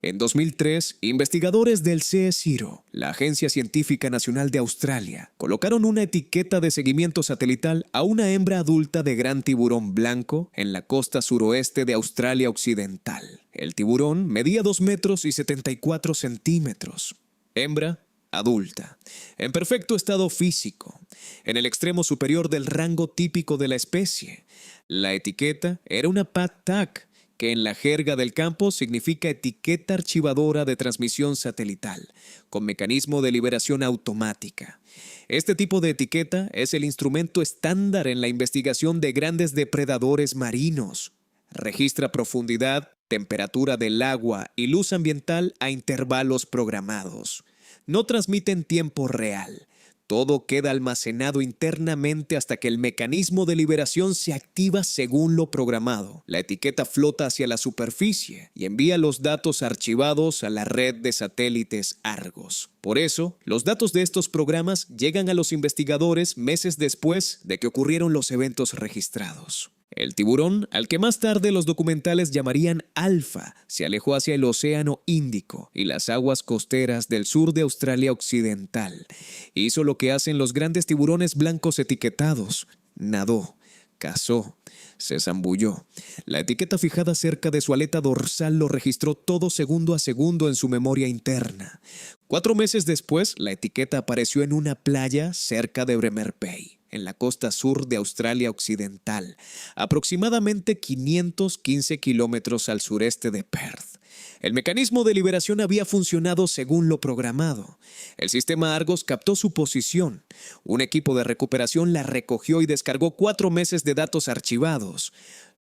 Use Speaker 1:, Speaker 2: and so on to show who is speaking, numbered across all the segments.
Speaker 1: En 2003, investigadores del CSIRO, la Agencia Científica Nacional de Australia, colocaron una etiqueta de seguimiento satelital a una hembra adulta de gran tiburón blanco en la costa suroeste de Australia Occidental. El tiburón medía 2 metros y 74 centímetros. Hembra adulta, en perfecto estado físico, en el extremo superior del rango típico de la especie. La etiqueta era una PAD tag, que en la jerga del campo significa etiqueta archivadora de transmisión satelital, con mecanismo de liberación automática. Este tipo de etiqueta es el instrumento estándar en la investigación de grandes depredadores marinos. Registra profundidad, temperatura del agua y luz ambiental a intervalos programados. No transmite en tiempo real. Todo queda almacenado internamente hasta que el mecanismo de liberación se activa según lo programado. La etiqueta flota hacia la superficie y envía los datos archivados a la red de satélites Argos. Por eso, los datos de estos programas llegan a los investigadores meses después de que ocurrieron los eventos registrados. El tiburón, al que más tarde los documentales llamarían Alfa, se alejó hacia el Océano Índico y las aguas costeras del sur de Australia Occidental. Hizo lo que hacen los grandes tiburones blancos etiquetados: nadó, cazó, se zambulló. La etiqueta fijada cerca de su aleta dorsal lo registró todo segundo a segundo en su memoria interna. 4 meses después, la etiqueta apareció en una playa cerca de Bremer Bay, en la costa sur de Australia Occidental, aproximadamente 515 kilómetros al sureste de Perth. El mecanismo de liberación había funcionado según lo programado. El sistema Argos captó su posición. Un equipo de recuperación la recogió y descargó 4 meses de datos archivados.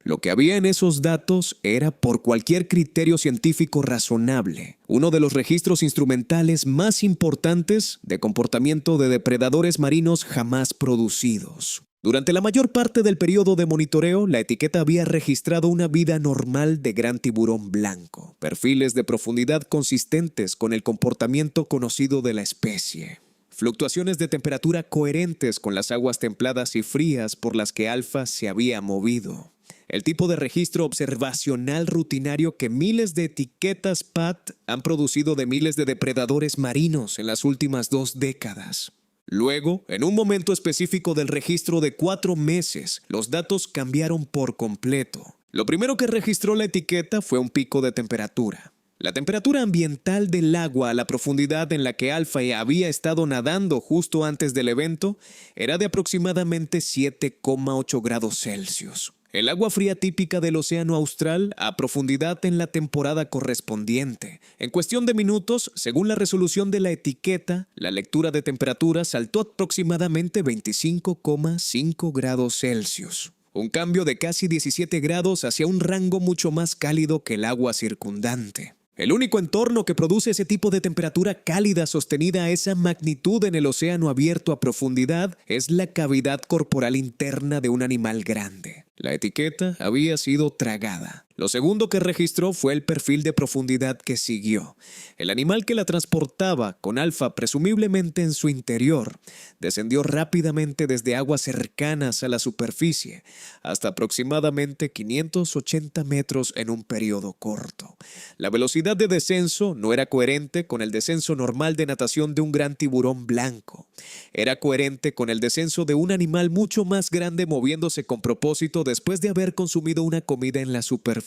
Speaker 1: Lo que había en esos datos era, por cualquier criterio científico razonable, uno de los registros instrumentales más importantes de comportamiento de depredadores marinos jamás producidos. Durante la mayor parte del periodo de monitoreo, la etiqueta había registrado una vida normal de gran tiburón blanco, perfiles de profundidad consistentes con el comportamiento conocido de la especie, fluctuaciones de temperatura coherentes con las aguas templadas y frías por las que Alfa se había movido. El tipo de registro observacional rutinario que miles de etiquetas PAD han producido de miles de depredadores marinos en las últimas 2 décadas. Luego, en un momento específico del registro de 4 meses, los datos cambiaron por completo. Lo primero que registró la etiqueta fue un pico de temperatura. La temperatura ambiental del agua a la profundidad en la que Alfa había estado nadando justo antes del evento era de aproximadamente 7,8 grados Celsius. El agua fría típica del océano austral a profundidad en la temporada correspondiente. En cuestión de minutos, según la resolución de la etiqueta, la lectura de temperatura saltó aproximadamente 25,5 grados Celsius. Un cambio de casi 17 grados hacia un rango mucho más cálido que el agua circundante. El único entorno que produce ese tipo de temperatura cálida sostenida a esa magnitud en el océano abierto a profundidad es la cavidad corporal interna de un animal grande. La etiqueta había sido tragada. Lo segundo que registró fue el perfil de profundidad que siguió. El animal que la transportaba, con Alfa presumiblemente en su interior, descendió rápidamente desde aguas cercanas a la superficie hasta aproximadamente 580 metros en un periodo corto. La velocidad de descenso no era coherente con el descenso normal de natación de un gran tiburón blanco. Era coherente con el descenso de un animal mucho más grande moviéndose con propósito después de haber consumido una comida en la superficie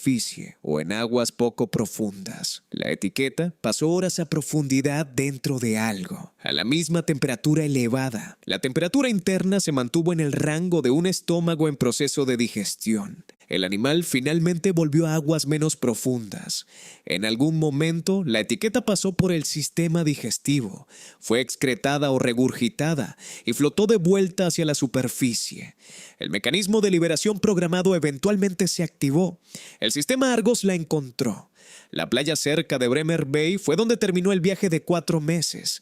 Speaker 1: o en aguas poco profundas. La etiqueta pasó horas a profundidad dentro de algo, a la misma temperatura elevada. La temperatura interna se mantuvo en el rango de un estómago en proceso de digestión. El animal finalmente volvió a aguas menos profundas. En algún momento, la etiqueta pasó por el sistema digestivo, fue excretada o regurgitada y flotó de vuelta hacia la superficie. El mecanismo de liberación programado eventualmente se activó. El sistema Argos la encontró. La playa cerca de Bremer Bay fue donde terminó el viaje de 4 meses.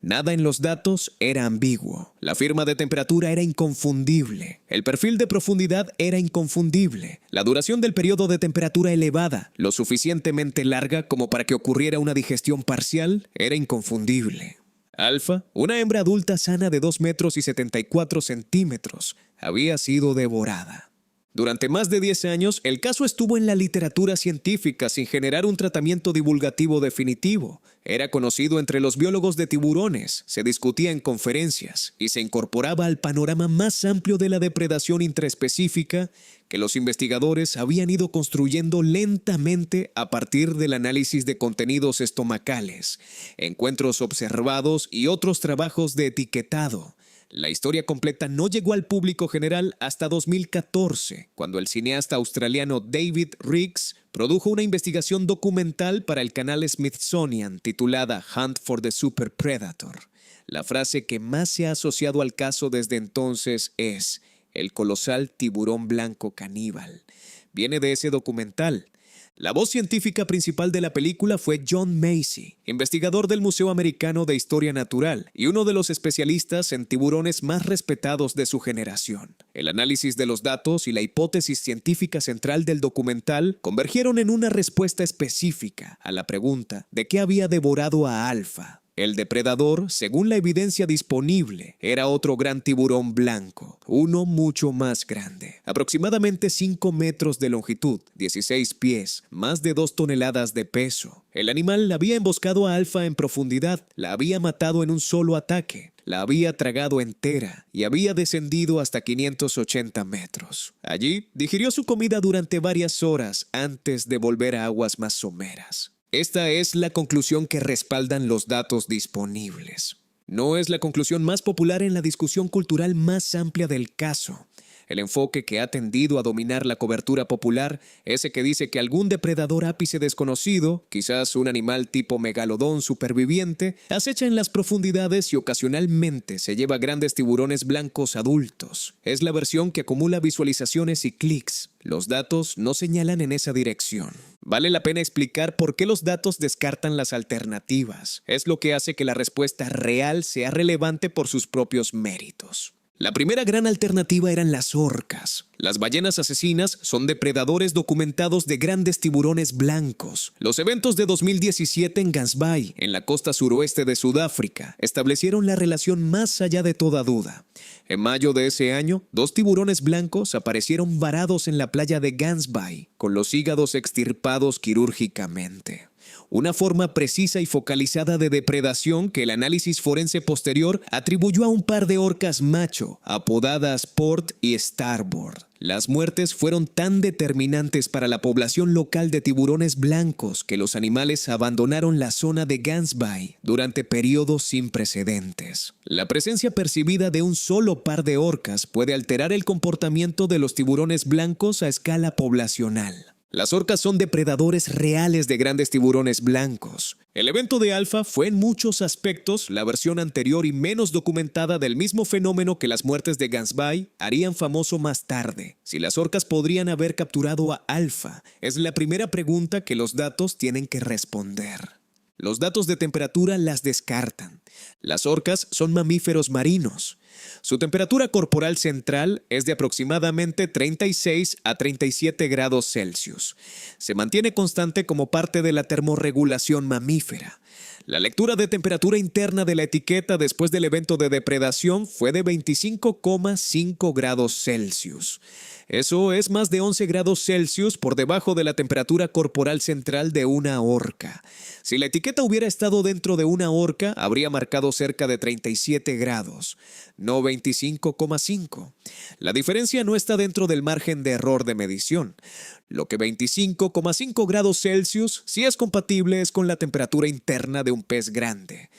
Speaker 1: Nada en los datos era ambiguo. La firma de temperatura era inconfundible. El perfil de profundidad era inconfundible. La duración del periodo de temperatura elevada, lo suficientemente larga como para que ocurriera una digestión parcial, era inconfundible. Alfa, una hembra adulta sana de 2 metros y 74 centímetros, había sido devorada. Durante más de 10 años, el caso estuvo en la literatura científica sin generar un tratamiento divulgativo definitivo. Era conocido entre los biólogos de tiburones, se discutía en conferencias y se incorporaba al panorama más amplio de la depredación intraespecífica que los investigadores habían ido construyendo lentamente a partir del análisis de contenidos estomacales, encuentros observados y otros trabajos de etiquetado. La historia completa no llegó al público general hasta 2014, cuando el cineasta australiano David Riggs produjo una investigación documental para el canal Smithsonian titulada Hunt for the Super Predator. La frase que más se ha asociado al caso desde entonces es "el colosal tiburón blanco caníbal". Viene de ese documental. La voz científica principal de la película fue John Macy, investigador del Museo Americano de Historia Natural y uno de los especialistas en tiburones más respetados de su generación. El análisis de los datos y la hipótesis científica central del documental convergieron en una respuesta específica a la pregunta de qué había devorado a Alpha. El depredador, según la evidencia disponible, era otro gran tiburón blanco, uno mucho más grande, aproximadamente 5 metros de longitud, 16 pies, más de 2 toneladas de peso. El animal había emboscado a Alpha en profundidad, la había matado en un solo ataque, la había tragado entera y había descendido hasta 580 metros. Allí digirió su comida durante varias horas antes de volver a aguas más someras. Esta es la conclusión que respaldan los datos disponibles. No es la conclusión más popular en la discusión cultural más amplia del caso. El enfoque que ha tendido a dominar la cobertura popular, ese que dice que algún depredador ápice desconocido, quizás un animal tipo megalodón superviviente, acecha en las profundidades y ocasionalmente se lleva grandes tiburones blancos adultos. Es la versión que acumula visualizaciones y clics. Los datos no señalan en esa dirección. Vale la pena explicar por qué los datos descartan las alternativas. Es lo que hace que la respuesta real sea relevante por sus propios méritos. La primera gran alternativa eran las orcas. Las ballenas asesinas son depredadores documentados de grandes tiburones blancos. Los eventos de 2017 en Gansbaai, en la costa suroeste de Sudáfrica, establecieron la relación más allá de toda duda. En mayo de ese año, 2 tiburones blancos aparecieron varados en la playa de Gansbaai, con los hígados extirpados quirúrgicamente. Una forma precisa y focalizada de depredación que el análisis forense posterior atribuyó a un par de orcas macho, apodadas Port y Starboard. Las muertes fueron tan determinantes para la población local de tiburones blancos que los animales abandonaron la zona de Gansbaai durante periodos sin precedentes. La presencia percibida de un solo par de orcas puede alterar el comportamiento de los tiburones blancos a escala poblacional. Las orcas son depredadores reales de grandes tiburones blancos. El evento de Alpha fue en muchos aspectos la versión anterior y menos documentada del mismo fenómeno que las muertes de Gansbaai harían famoso más tarde. Si las orcas podrían haber capturado a Alpha, es la primera pregunta que los datos tienen que responder. Los datos de temperatura las descartan. Las orcas son mamíferos marinos. Su temperatura corporal central es de aproximadamente 36 a 37 grados Celsius. Se mantiene constante como parte de la termorregulación mamífera. La lectura de temperatura interna de la etiqueta después del evento de depredación fue de 25,5 grados Celsius. Eso es más de 11 grados Celsius por debajo de la temperatura corporal central de una orca. Si la etiqueta hubiera estado dentro de una orca, habría marcado cerca de 37 grados, no 25,5. La diferencia no está dentro del margen de error de medición. Lo que 25,5 grados Celsius sí es compatible es con la temperatura interna de un pez grande.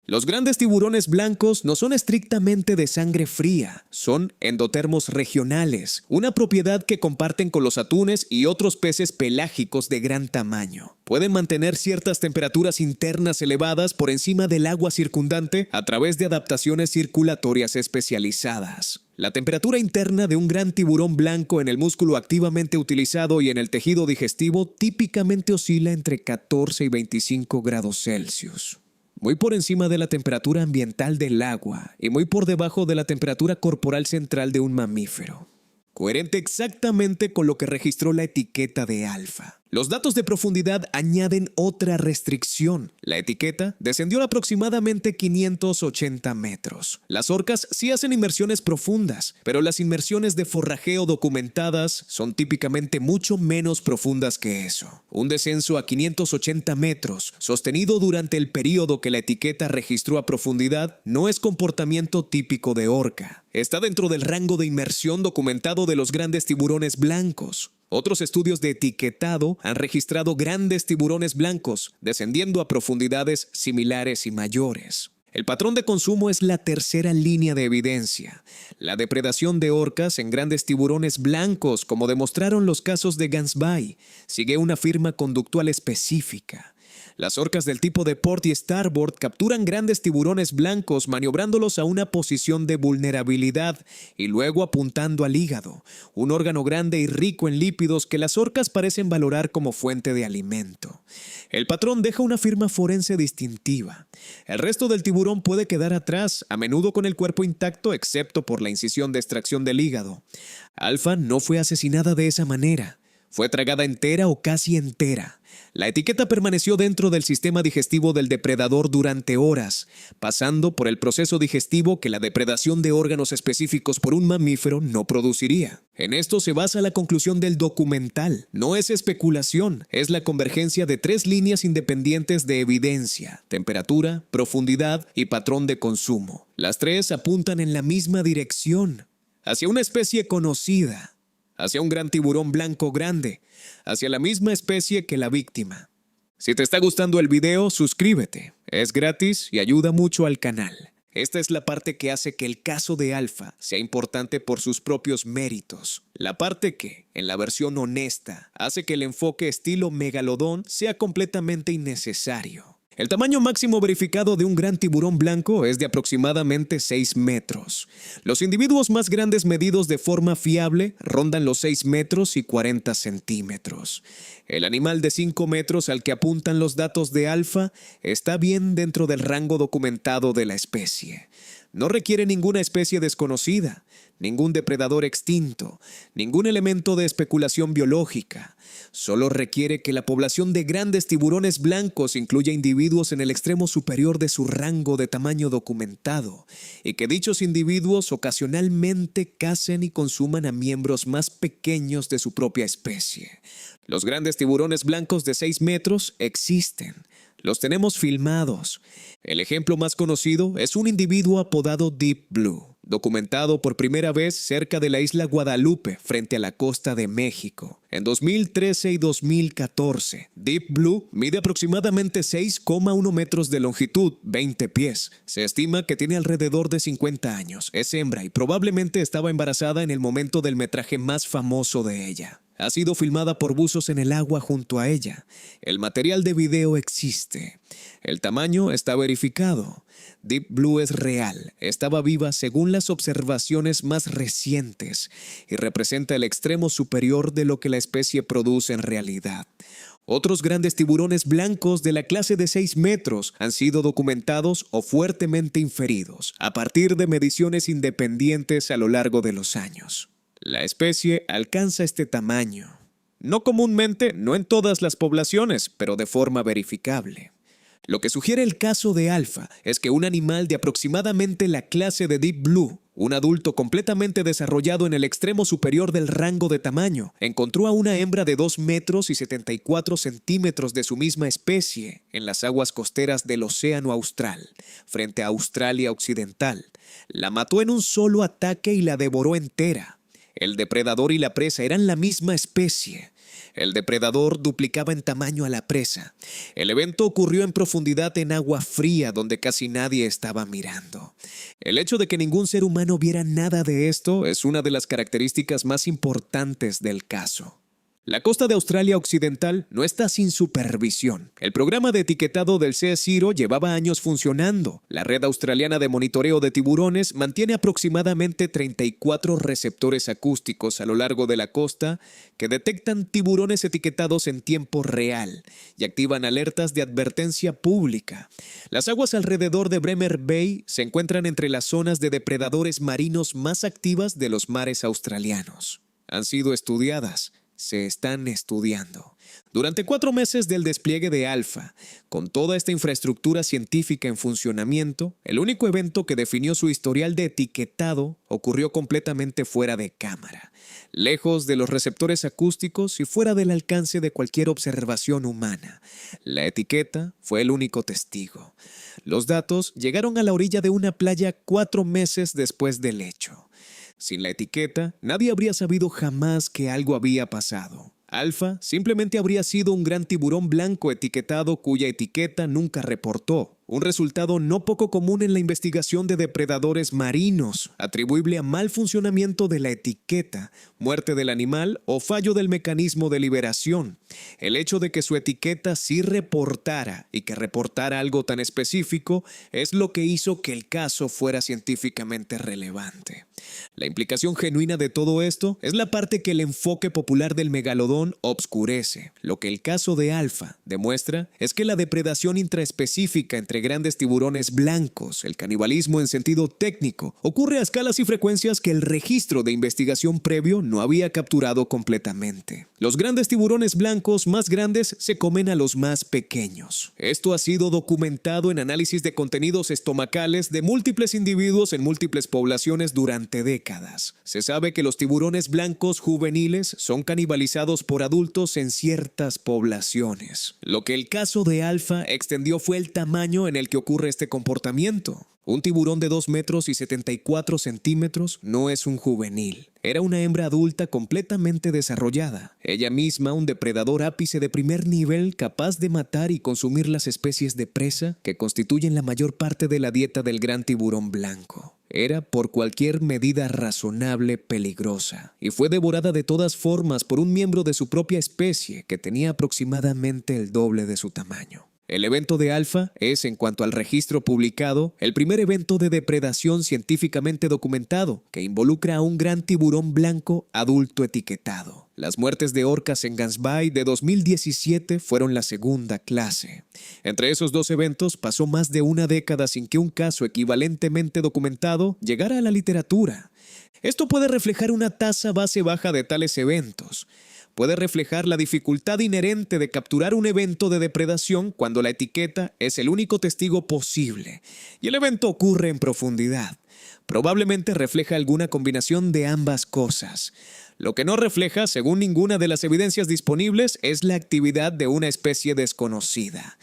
Speaker 1: Los grandes tiburones blancos no son estrictamente de sangre fría, son endotermos regionales, una propiedad que comparten con los atunes y otros peces pelágicos de gran tamaño. Pueden mantener ciertas temperaturas internas elevadas por encima del agua circundante a través de adaptaciones circulatorias especializadas. La temperatura interna de un gran tiburón blanco en el músculo activamente utilizado y en el tejido digestivo típicamente oscila entre 14 y 25 grados Celsius. Muy por encima de la temperatura ambiental del agua y muy por debajo de la temperatura corporal central de un mamífero. Coherente exactamente con lo que registró la etiqueta de Alpha. Los datos de profundidad añaden otra restricción. La etiqueta descendió a aproximadamente 580 metros. Las orcas sí hacen inmersiones profundas, pero las inmersiones de forrajeo documentadas son típicamente mucho menos profundas que eso. Un descenso a 580 metros, sostenido durante el período que la etiqueta registró a profundidad, no es comportamiento típico de orca. Está dentro del rango de inmersión documentado de los grandes tiburones blancos. Otros estudios de etiquetado han registrado grandes tiburones blancos descendiendo a profundidades similares y mayores. El patrón de consumo es la tercera línea de evidencia. La depredación de orcas en grandes tiburones blancos, como demostraron los casos de Gansby, sigue una firma conductual específica. Las orcas del tipo de port y starboard capturan grandes tiburones blancos maniobrándolos a una posición de vulnerabilidad y luego apuntando al hígado, un órgano grande y rico en lípidos que las orcas parecen valorar como fuente de alimento. El patrón deja una firma forense distintiva. El resto del tiburón puede quedar atrás, a menudo con el cuerpo intacto excepto por la incisión de extracción del hígado. Alpha no fue asesinada de esa manera. Fue tragada entera o casi entera. La etiqueta permaneció dentro del sistema digestivo del depredador durante horas, pasando por el proceso digestivo que la depredación de órganos específicos por un mamífero no produciría. En esto se basa la conclusión del documental. No es especulación, es la convergencia de tres líneas independientes de evidencia: temperatura, profundidad y patrón de consumo. Las tres apuntan en la misma dirección, hacia una especie conocida, hacia un gran tiburón blanco grande, hacia la misma especie que la víctima. Si te está gustando el video, suscríbete. Es gratis y ayuda mucho al canal. Esta es la parte que hace que el caso de Alpha sea importante por sus propios méritos. La parte que, en la versión honesta, hace que el enfoque estilo megalodón sea completamente innecesario. El tamaño máximo verificado de un gran tiburón blanco es de aproximadamente 6 metros. Los individuos más grandes medidos de forma fiable rondan los 6 metros y 40 centímetros. El animal de 5 metros al que apuntan los datos de Alpha está bien dentro del rango documentado de la especie. No requiere ninguna especie desconocida, ningún depredador extinto, ningún elemento de especulación biológica. Solo requiere que la población de grandes tiburones blancos incluya individuos en el extremo superior de su rango de tamaño documentado y que dichos individuos ocasionalmente cacen y consuman a miembros más pequeños de su propia especie. Los grandes tiburones blancos de 6 metros existen. Los tenemos filmados. El ejemplo más conocido es un individuo apodado Deep Blue, documentado por primera vez cerca de la isla Guadalupe, frente a la costa de México. En 2013 y 2014, Deep Blue mide aproximadamente 6,1 metros de longitud, 20 pies. Se estima que tiene alrededor de 50 años. Es hembra y probablemente estaba embarazada en el momento del metraje más famoso de ella. Ha sido filmada por buzos en el agua junto a ella. El material de video existe. El tamaño está verificado. Deep Blue es real. Estaba viva según las observaciones más recientes y representa el extremo superior de lo que la especie produce en realidad. Otros grandes tiburones blancos de la clase de 6 metros han sido documentados o fuertemente inferidos a partir de mediciones independientes a lo largo de los años. La especie alcanza este tamaño. No comúnmente, no en todas las poblaciones, pero de forma verificable. Lo que sugiere el caso de Alpha es que un animal de aproximadamente la clase de Deep Blue, un adulto completamente desarrollado en el extremo superior del rango de tamaño, encontró a una hembra de 2 metros y 74 centímetros de su misma especie en las aguas costeras del Océano Austral, frente a Australia Occidental. La mató en un solo ataque y la devoró entera. El depredador y la presa eran la misma especie. El depredador duplicaba en tamaño a la presa. El evento ocurrió en profundidad en agua fría donde casi nadie estaba mirando. El hecho de que ningún ser humano viera nada de esto es una de las características más importantes del caso. La costa de Australia Occidental no está sin supervisión. El programa de etiquetado del Sea Zero llevaba años funcionando. La red australiana de monitoreo de tiburones mantiene aproximadamente 34 receptores acústicos a lo largo de la costa que detectan tiburones etiquetados en tiempo real y activan alertas de advertencia pública. Las aguas alrededor de Bremer Bay se encuentran entre las zonas de depredadores marinos más activas de los mares australianos. Han sido estudiadas. Se están estudiando. Durante 4 meses del despliegue de Alpha, con toda esta infraestructura científica en funcionamiento, el único evento que definió su historial de etiquetado ocurrió completamente fuera de cámara, lejos de los receptores acústicos y fuera del alcance de cualquier observación humana. La etiqueta fue el único testigo. Los datos llegaron a la orilla de una playa 4 meses después del hecho. Sin la etiqueta, nadie habría sabido jamás que algo había pasado. Alpha simplemente habría sido un gran tiburón blanco etiquetado cuya etiqueta nunca reportó. Un resultado no poco común en la investigación de depredadores marinos, atribuible a mal funcionamiento de la etiqueta, muerte del animal o fallo del mecanismo de liberación. El hecho de que su etiqueta sí reportara y que reportara algo tan específico es lo que hizo que el caso fuera científicamente relevante. La implicación genuina de todo esto es la parte que el enfoque popular del megalodón obscurece. Lo que el caso de Alpha demuestra es que la depredación intraespecífica entre grandes tiburones blancos, el canibalismo en sentido técnico, ocurre a escalas y frecuencias que el registro de investigación previo no había capturado completamente. Los grandes tiburones blancos más grandes se comen a los más pequeños. Esto ha sido documentado en análisis de contenidos estomacales de múltiples individuos en múltiples poblaciones durante décadas. Se sabe que los tiburones blancos juveniles son canibalizados por adultos en ciertas poblaciones. Lo que el caso de Alpha extendió fue el tamaño en el que ocurre este comportamiento. Un tiburón de 2 metros y 74 centímetros no es un juvenil. Era una hembra adulta completamente desarrollada. Ella misma un depredador ápice de primer nivel capaz de matar y consumir las especies de presa que constituyen la mayor parte de la dieta del gran tiburón blanco. Era, por cualquier medida razonable, peligrosa, y fue devorada de todas formas por un miembro de su propia especie que tenía aproximadamente el doble de su tamaño. El evento de Alpha es, en cuanto al registro publicado, el primer evento de depredación científicamente documentado que involucra a un gran tiburón blanco adulto etiquetado. Las muertes de orcas en Gansby de 2017 fueron la segunda clase. Entre esos dos eventos pasó más de una década sin que un caso equivalentemente documentado llegara a la literatura. Esto puede reflejar una tasa base baja de tales eventos. Puede reflejar la dificultad inherente de capturar un evento de depredación cuando la etiqueta es el único testigo posible y el evento ocurre en profundidad. Probablemente refleja alguna combinación de ambas cosas. Lo que no refleja, según ninguna de las evidencias disponibles, es la actividad de una especie desconocida.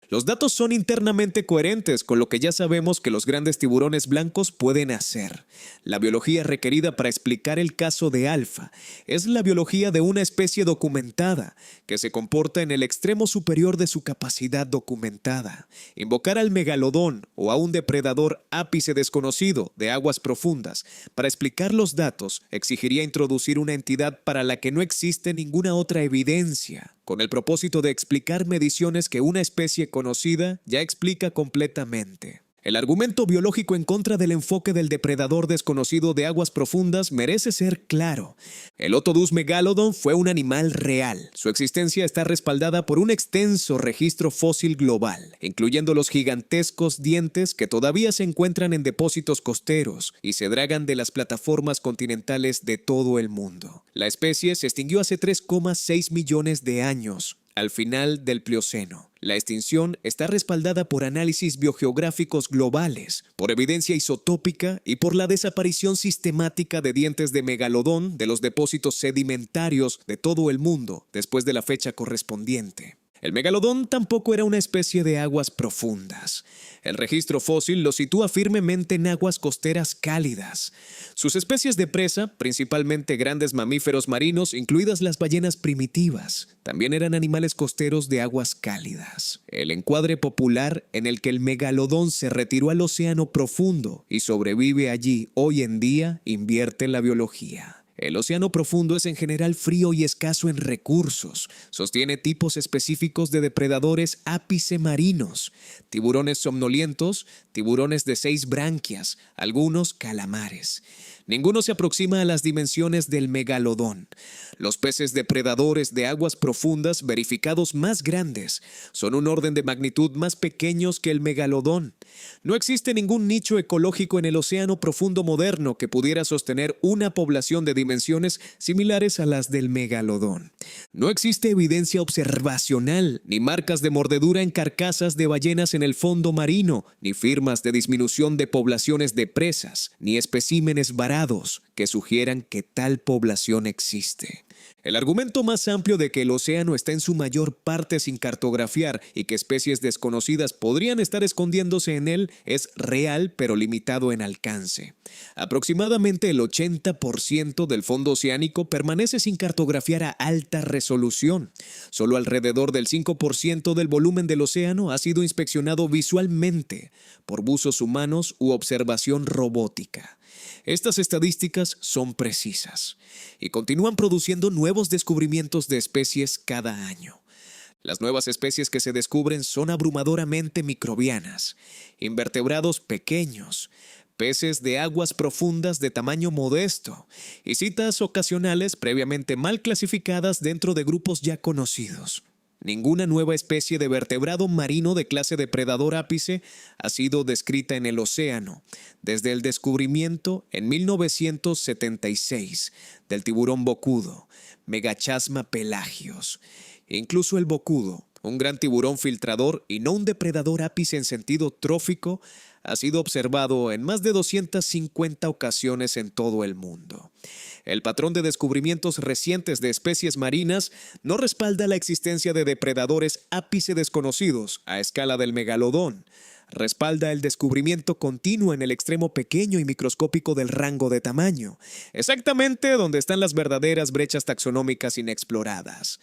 Speaker 1: Los datos son internamente coherentes con lo que ya sabemos que los grandes tiburones blancos pueden hacer. La biología requerida para explicar el caso de Alpha es la biología de una especie documentada, que se comporta en el extremo superior de su capacidad documentada. Invocar al megalodón o a un depredador ápice desconocido de aguas profundas para explicar los datos exigiría introducir una entidad para la que no existe ninguna otra evidencia, con el propósito de explicar mediciones que una especie conocida ya explica completamente. El argumento biológico en contra del enfoque del depredador desconocido de aguas profundas merece ser claro. El Otodus megalodon fue un animal real. Su existencia está respaldada por un extenso registro fósil global, incluyendo los gigantescos dientes que todavía se encuentran en depósitos costeros y se dragan de las plataformas continentales de todo el mundo. La especie se extinguió hace 3,6 millones de años, al final del Plioceno. La extinción está respaldada por análisis biogeográficos globales, por evidencia isotópica y por la desaparición sistemática de dientes de megalodón de los depósitos sedimentarios de todo el mundo después de la fecha correspondiente. El megalodón tampoco era una especie de aguas profundas. El registro fósil lo sitúa firmemente en aguas costeras cálidas. Sus especies de presa, principalmente grandes mamíferos marinos, incluidas las ballenas primitivas, también eran animales costeros de aguas cálidas. El encuadre popular en el que el megalodón se retiró al océano profundo y sobrevive allí hoy en día invierte en la biología. El océano profundo es en general frío y escaso en recursos. Sostiene tipos específicos de depredadores ápice marinos, tiburones somnolientos, tiburones de 6 branquias, algunos calamares. Ninguno se aproxima a las dimensiones del megalodón. Los peces depredadores de aguas profundas verificados más grandes son un orden de magnitud más pequeños que el megalodón. No existe ningún nicho ecológico en el océano profundo moderno que pudiera sostener una población de dimensiones similares a las del megalodón. No existe evidencia observacional, ni marcas de mordedura en carcasas de ballenas en el fondo marino, ni firmas de disminución de poblaciones de presas, ni especímenes varados que sugieran que tal población existe. El argumento más amplio de que el océano está en su mayor parte sin cartografiar y que especies desconocidas podrían estar escondiéndose en él es real pero limitado en alcance. Aproximadamente el 80% del fondo oceánico permanece sin cartografiar a alta resolución. Solo alrededor del 5% del volumen del océano ha sido inspeccionado visualmente por buzos humanos u observación robótica. Estas estadísticas son precisas y continúan produciendo nuevos descubrimientos de especies cada año. Las nuevas especies que se descubren son abrumadoramente microbianas, invertebrados pequeños, peces de aguas profundas de tamaño modesto y citas ocasionales previamente mal clasificadas dentro de grupos ya conocidos. Ninguna nueva especie de vertebrado marino de clase depredador ápice ha sido descrita en el océano desde el descubrimiento en 1976 del tiburón bocudo, Megachasma pelagios. Incluso el bocudo, un gran tiburón filtrador y no un depredador ápice en sentido trófico, ha sido observado en más de 250 ocasiones en todo el mundo. El patrón de descubrimientos recientes de especies marinas no respalda la existencia de depredadores ápice desconocidos a escala del megalodón. Respalda el descubrimiento continuo en el extremo pequeño y microscópico del rango de tamaño, exactamente donde están las verdaderas brechas taxonómicas inexploradas.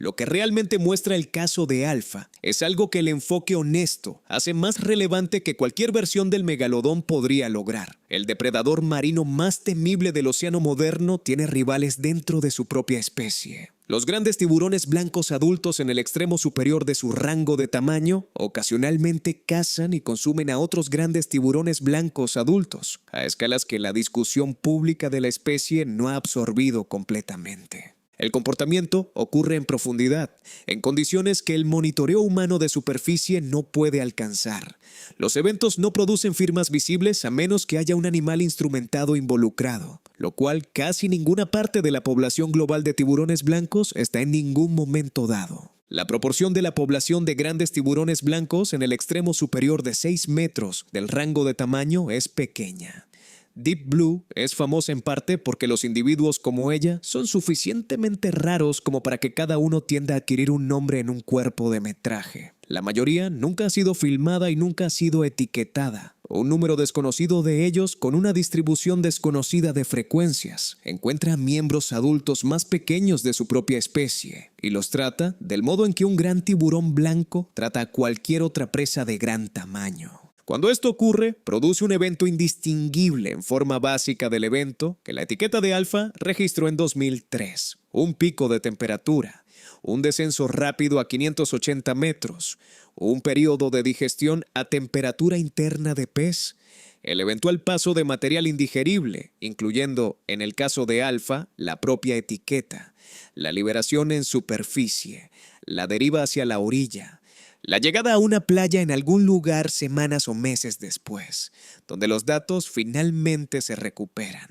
Speaker 1: Lo que realmente muestra el caso de Alfa es algo que el enfoque honesto hace más relevante que cualquier versión del megalodón podría lograr. El depredador marino más temible del océano moderno tiene rivales dentro de su propia especie. Los grandes tiburones blancos adultos en el extremo superior de su rango de tamaño ocasionalmente cazan y consumen a otros grandes tiburones blancos adultos, a escalas que la discusión pública de la especie no ha absorbido completamente. El comportamiento ocurre en profundidad, en condiciones que el monitoreo humano de superficie no puede alcanzar. Los eventos no producen firmas visibles a menos que haya un animal instrumentado involucrado, lo cual casi ninguna parte de la población global de tiburones blancos está en ningún momento dado. La proporción de la población de grandes tiburones blancos en el extremo superior de 6 metros del rango de tamaño es pequeña. Deep Blue es famosa en parte porque los individuos como ella son suficientemente raros como para que cada uno tienda a adquirir un nombre en un cuerpo de metraje. La mayoría nunca ha sido filmada y nunca ha sido etiquetada. Un número desconocido de ellos, con una distribución desconocida de frecuencias, encuentra miembros adultos más pequeños de su propia especie y los trata del modo en que un gran tiburón blanco trata a cualquier otra presa de gran tamaño. Cuando esto ocurre, produce un evento indistinguible en forma básica del evento que la etiqueta de Alfa registró en 2003. Un pico de temperatura, un descenso rápido a 580 metros, un periodo de digestión a temperatura interna de pez, el eventual paso de material indigerible, incluyendo, en el caso de Alfa, la propia etiqueta, la liberación en superficie, la deriva hacia la orilla, la llegada a una playa en algún lugar semanas o meses después, donde los datos finalmente se recuperan.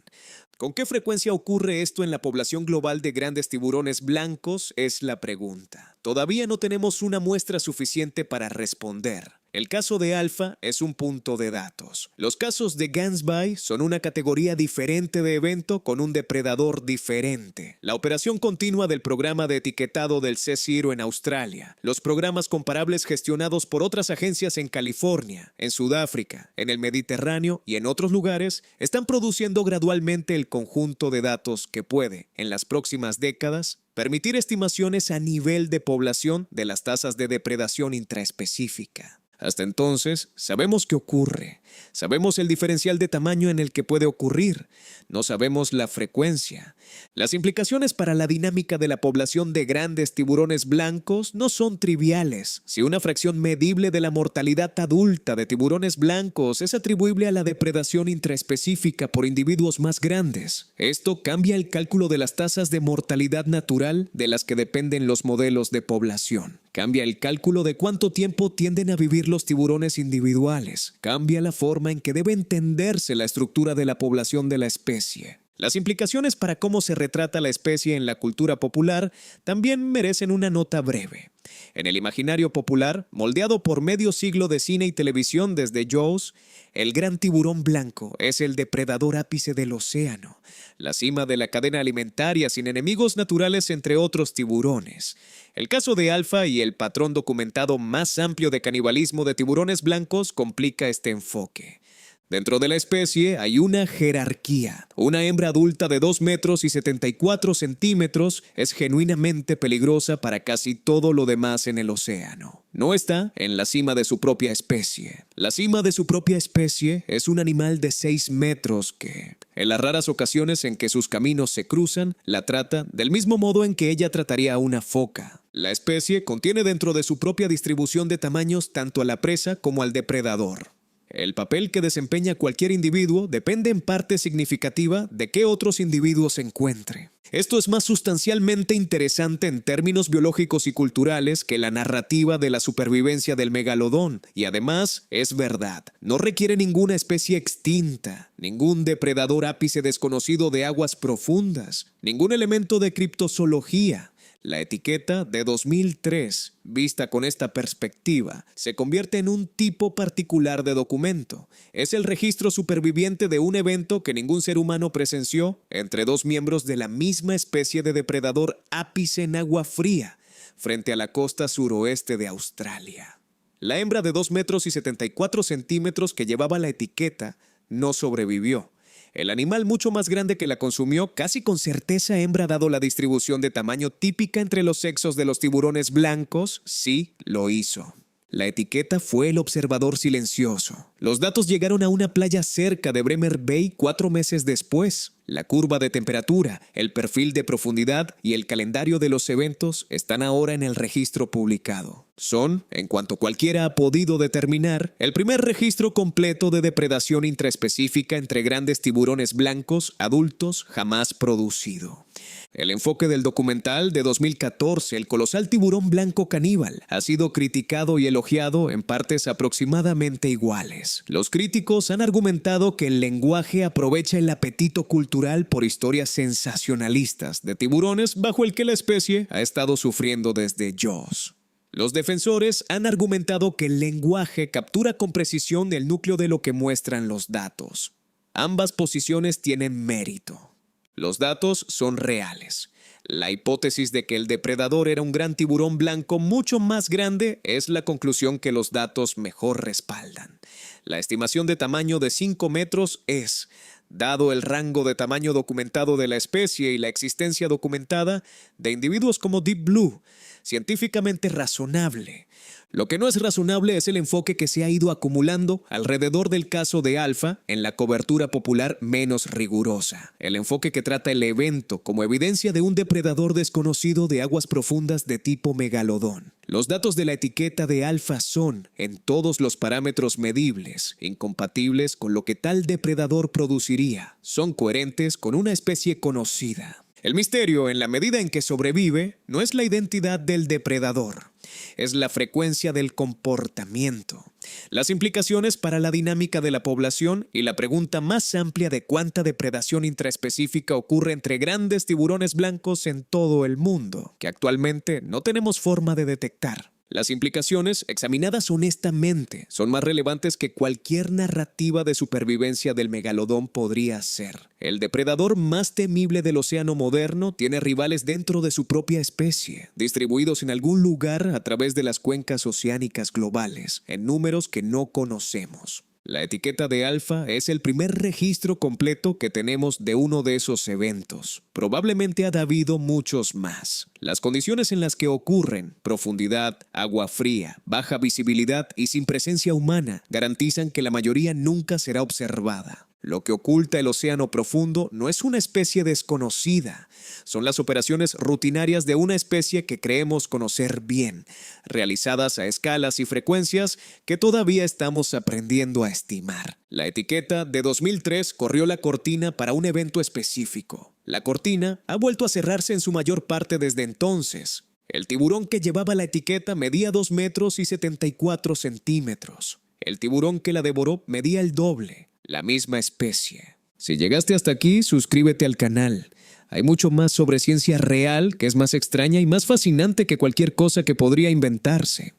Speaker 1: ¿Con qué frecuencia ocurre esto en la población global de grandes tiburones blancos? Es la pregunta. Todavía no tenemos una muestra suficiente para responder. El caso de Alfa es un punto de datos. Los casos de Gansby son una categoría diferente de evento con un depredador diferente. La operación continua del programa de etiquetado del CSIRO en Australia, los programas comparables gestionados por otras agencias en California, en Sudáfrica, en el Mediterráneo y en otros lugares, están produciendo gradualmente el conjunto de datos que puede, en las próximas décadas, permitir estimaciones a nivel de población de las tasas de depredación intraespecífica. Hasta entonces, sabemos qué ocurre. Sabemos el diferencial de tamaño en el que puede ocurrir. No sabemos la frecuencia. Las implicaciones para la dinámica de la población de grandes tiburones blancos no son triviales. Si una fracción medible de la mortalidad adulta de tiburones blancos es atribuible a la depredación intraespecífica por individuos más grandes, esto cambia el cálculo de las tasas de mortalidad natural de las que dependen los modelos de población. Cambia el cálculo de cuánto tiempo tienden a vivir los tiburones individuales. Cambia la forma en que debe entenderse la estructura de la población de la especie. Las implicaciones para cómo se retrata la especie en la cultura popular también merecen una nota breve. En el imaginario popular, moldeado por medio siglo de cine y televisión desde Jaws, el gran tiburón blanco es el depredador ápice del océano, la cima de la cadena alimentaria sin enemigos naturales entre otros tiburones. El caso de Alpha y el patrón documentado más amplio de canibalismo de tiburones blancos complica este enfoque. Dentro de la especie hay una jerarquía. Una hembra adulta de 2 metros y 74 centímetros es genuinamente peligrosa para casi todo lo demás en el océano. No está en la cima de su propia especie. La cima de su propia especie es un animal de 6 metros que, en las raras ocasiones en que sus caminos se cruzan, la trata del mismo modo en que ella trataría a una foca. La especie contiene dentro de su propia distribución de tamaños tanto a la presa como al depredador. El papel que desempeña cualquier individuo depende en parte significativa de qué otros individuos se encuentre. Esto es más sustancialmente interesante en términos biológicos y culturales que la narrativa de la supervivencia del megalodón, y además es verdad. No requiere ninguna especie extinta, ningún depredador ápice desconocido de aguas profundas, ningún elemento de criptozoología. La etiqueta de 2003, vista con esta perspectiva, se convierte en un tipo particular de documento. Es el registro superviviente de un evento que ningún ser humano presenció entre dos miembros de la misma especie de depredador ápice en agua fría, frente a la costa suroeste de Australia. La hembra de 2 metros y 74 centímetros que llevaba la etiqueta no sobrevivió. El animal mucho más grande que la consumió, casi con certeza hembra dado la distribución de tamaño típica entre los sexos de los tiburones blancos, sí lo hizo. La etiqueta fue el observador silencioso. Los datos llegaron a una playa cerca de Bremer Bay 4 meses después. La curva de temperatura, el perfil de profundidad y el calendario de los eventos están ahora en el registro publicado. Son, en cuanto cualquiera ha podido determinar, el primer registro completo de depredación intraespecífica entre grandes tiburones blancos adultos jamás producido. El enfoque del documental de 2014, El colosal tiburón blanco caníbal, ha sido criticado y elogiado en partes aproximadamente iguales. Los críticos han argumentado que el lenguaje aprovecha el apetito cultural por historias sensacionalistas de tiburones bajo el que la especie ha estado sufriendo desde Jaws. Los defensores han argumentado que el lenguaje captura con precisión el núcleo de lo que muestran los datos. Ambas posiciones tienen mérito. Los datos son reales. La hipótesis de que el depredador era un gran tiburón blanco mucho más grande es la conclusión que los datos mejor respaldan. La estimación de tamaño de 5 metros es, dado el rango de tamaño documentado de la especie y la existencia documentada de individuos como Deep Blue, científicamente razonable. Lo que no es razonable es el enfoque que se ha ido acumulando alrededor del caso de Alpha en la cobertura popular menos rigurosa. El enfoque que trata el evento como evidencia de un depredador desconocido de aguas profundas de tipo megalodón. Los datos de la etiqueta de Alpha son, en todos los parámetros medibles, incompatibles con lo que tal depredador produciría. Son coherentes con una especie conocida. El misterio, en la medida en que sobrevive, no es la identidad del depredador, es la frecuencia del comportamiento, las implicaciones para la dinámica de la población y la pregunta más amplia de cuánta depredación intraespecífica ocurre entre grandes tiburones blancos en todo el mundo, que actualmente no tenemos forma de detectar. Las implicaciones, examinadas honestamente, son más relevantes que cualquier narrativa de supervivencia del megalodón podría ser. El depredador más temible del océano moderno tiene rivales dentro de su propia especie, distribuidos en algún lugar a través de las cuencas oceánicas globales, en números que no conocemos. La etiqueta de alfa es el primer registro completo que tenemos de uno de esos eventos. Probablemente ha habido muchos más. Las condiciones en las que ocurren, profundidad, agua fría, baja visibilidad y sin presencia humana, garantizan que la mayoría nunca será observada. Lo que oculta el océano profundo no es una especie desconocida, son las operaciones rutinarias de una especie que creemos conocer bien, realizadas a escalas y frecuencias que todavía estamos aprendiendo a estimar. La etiqueta de 2003 corrió la cortina para un evento específico. La cortina ha vuelto a cerrarse en su mayor parte desde entonces. El tiburón que llevaba la etiqueta medía 2 metros y 74 centímetros. El tiburón que la devoró medía el doble. La misma especie. Si llegaste hasta aquí, suscríbete al canal. Hay mucho más sobre ciencia real que es más extraña y más fascinante que cualquier cosa que podría inventarse.